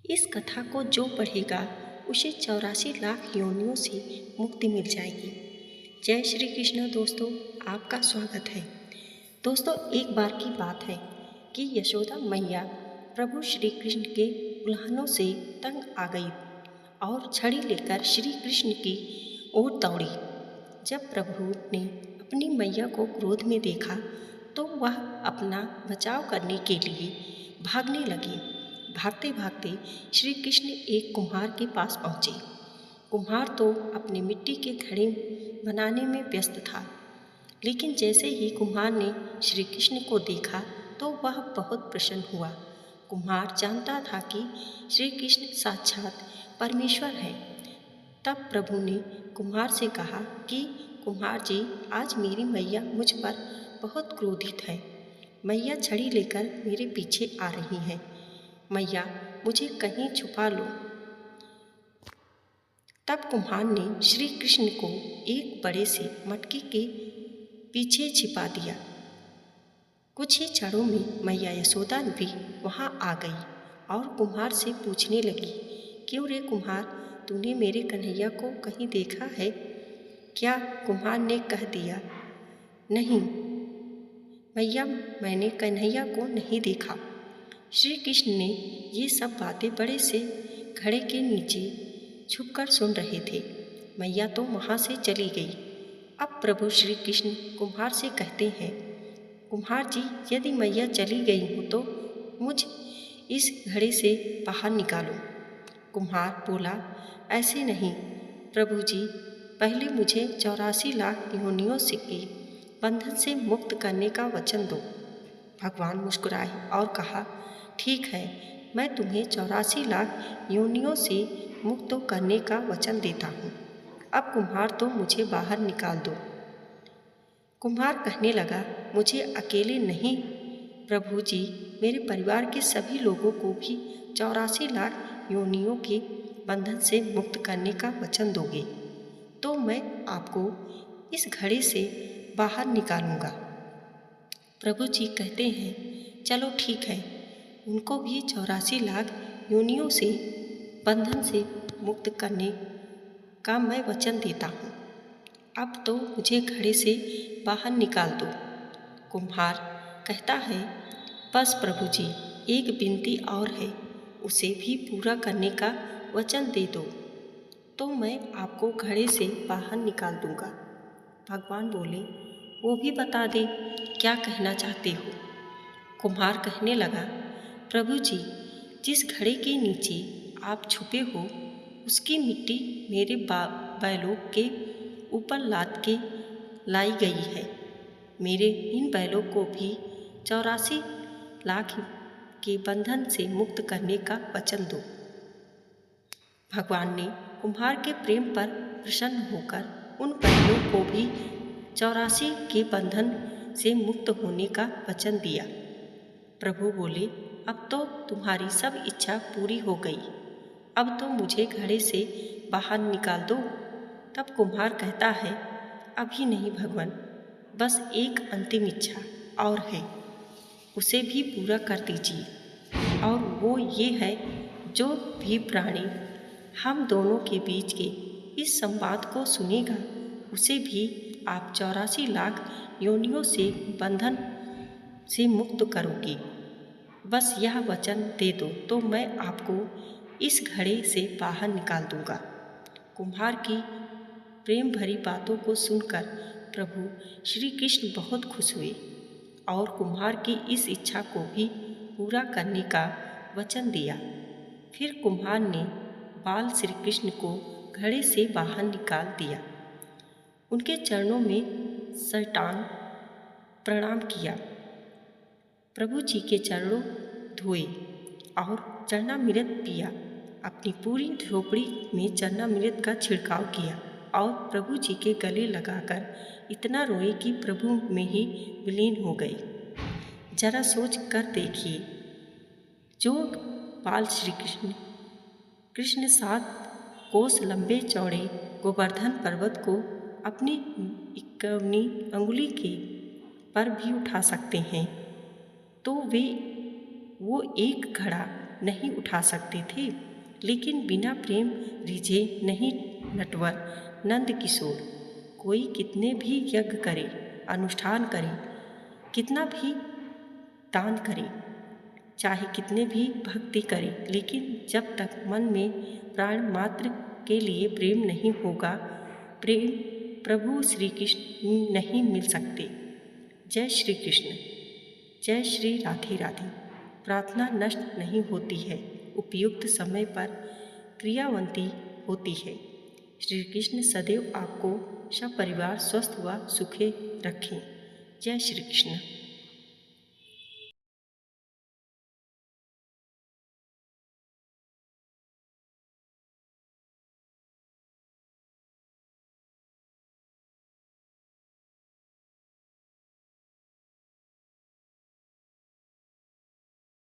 इस कथा को जो पढ़ेगा उसे 84 लाख योनियों से मुक्ति मिल जाएगी। जय श्री कृष्ण। दोस्तों, आपका स्वागत है। दोस्तों, एक बार की बात है कि यशोदा मैया प्रभु श्री कृष्ण के उल्हानों से तंग आ गई और छड़ी लेकर श्री कृष्ण की ओर दौड़ी। जब प्रभु ने अपनी मैया को क्रोध में देखा तो वह अपना बचाव करने के लिए भागने लगी। भागते भागते श्री कृष्ण एक कुम्हार के पास पहुँचे। कुम्हार तो अपने मिट्टी के घड़े बनाने में व्यस्त था, लेकिन जैसे ही कुम्हार ने श्री कृष्ण को देखा तो वह बहुत प्रसन्न हुआ। कुम्हार जानता था कि श्री कृष्ण साक्षात परमेश्वर है। तब प्रभु ने कुम्हार से कहा कि कुम्हार जी, आज मेरी मैया मुझ पर बहुत क्रोधित है। मैया छड़ी लेकर मेरे पीछे आ रही है। मैया, मुझे कहीं छुपा लो। तब कुम्हार ने श्री कृष्ण को एक बड़े से मटके के पीछे छिपा दिया। कुछ ही क्षणों में मैया यशोदा भी वहां आ गई और कुम्हार से पूछने लगी, क्यों रे कुम्हार, तूने मेरे कन्हैया को कहीं देखा है क्या? कुम्हार ने कह दिया, नहीं मैया, मैंने कन्हैया को नहीं देखा। श्री कृष्ण ने ये सब बातें बड़े से घड़े के नीचे छुपकर सुन रहे थे। मैया तो वहाँ से चली गई। अब प्रभु श्री कृष्ण कुम्हार से कहते हैं, कुम्हार जी, यदि मैया चली गई हूँ तो मुझ इस घड़े से बाहर निकालो। कुम्हार बोला, ऐसे नहीं प्रभु जी, पहले मुझे 84 लाख योनियों से के बंधन से मुक्त करने का वचन दो। भगवान मुस्कुराए और कहा, ठीक है, मैं तुम्हें 84 लाख योनियों से मुक्त करने का वचन देता हूँ। अब कुम्हार तो मुझे बाहर निकाल दो। कुम्हार कहने लगा, मुझे अकेले नहीं प्रभु जी, मेरे परिवार के सभी लोगों को भी 84 लाख योनियों के बंधन से मुक्त करने का वचन दोगे तो मैं आपको इस घड़े से बाहर निकालूंगा। प्रभु जी कहते हैं, चलो ठीक है, उनको भी 84 लाख योनियों से बंधन से मुक्त करने का मैं वचन देता हूँ। अब तो मुझे घड़े से बाहर निकाल दो। कुम्हार कहता है, बस प्रभु जी, एक विनती और है, उसे भी पूरा करने का वचन दे दो तो मैं आपको घड़े से बाहर निकाल दूंगा। भगवान बोले, वो भी बता दे, क्या कहना चाहते हो? कुम्हार कहने लगा, प्रभु जी, जिस घड़े के नीचे आप छुपे हो उसकी मिट्टी मेरे बैलों के ऊपर लाद के लाई गई है। मेरे इन बैलों को भी 84 लाख के बंधन से मुक्त करने का वचन दो। भगवान ने कुम्हार के प्रेम पर प्रसन्न होकर उन बैलों को भी 84 के बंधन से मुक्त होने का वचन दिया। प्रभु बोले, अब तो तुम्हारी सब इच्छा पूरी हो गई, अब तो मुझे घड़े से बाहर निकाल दो। तब कुम्हार कहता है, अभी नहीं भगवान, बस एक अंतिम इच्छा और है, उसे भी पूरा कर दीजिए। और वो ये है, जो भी प्राणी हम दोनों के बीच के इस संवाद को सुनेगा उसे भी आप 84 लाख योनियों से बंधन से मुक्त करोगे। बस यह वचन दे दो तो मैं आपको इस घड़े से बाहर निकाल दूंगा। कुम्हार की प्रेम भरी बातों को सुनकर प्रभु श्री कृष्ण बहुत खुश हुए और कुम्हार की इस इच्छा को भी पूरा करने का वचन दिया। फिर कुम्हार ने बाल श्री कृष्ण को घड़े से बाहर निकाल दिया। उनके चरणों में साष्टांग प्रणाम किया, प्रभु जी के चरणों धोए और चरणामृत पिया। अपनी पूरी झोपड़ी में चरणामृत का छिड़काव किया और प्रभु जी के गले लगाकर इतना रोए कि प्रभु में ही विलीन हो गए। जरा सोच कर देखिए, जो बाल श्री कृष्ण 7 कोस लंबे चौड़े गोवर्धन पर्वत को अपनी 51वीं अंगुली के पर भी उठा सकते हैं, तो वो एक घड़ा नहीं उठा सकते थे, लेकिन बिना प्रेम रिझे नहीं नटवर नंद किशोर। कोई कितने भी यज्ञ करे, अनुष्ठान करे, कितना भी दान करे, चाहे कितने भी भक्ति करे, लेकिन जब तक मन में प्राण मात्र के लिए प्रेम नहीं होगा, प्रेम प्रभु श्री कृष्ण नहीं मिल सकते। जय श्री कृष्ण। जय श्री राधे राधे। प्रार्थना नष्ट नहीं होती है, उपयुक्त समय पर क्रियावंती होती है। श्री कृष्ण सदैव आपको सब परिवार स्वस्थ व सुखी रखें। जय श्री कृष्ण।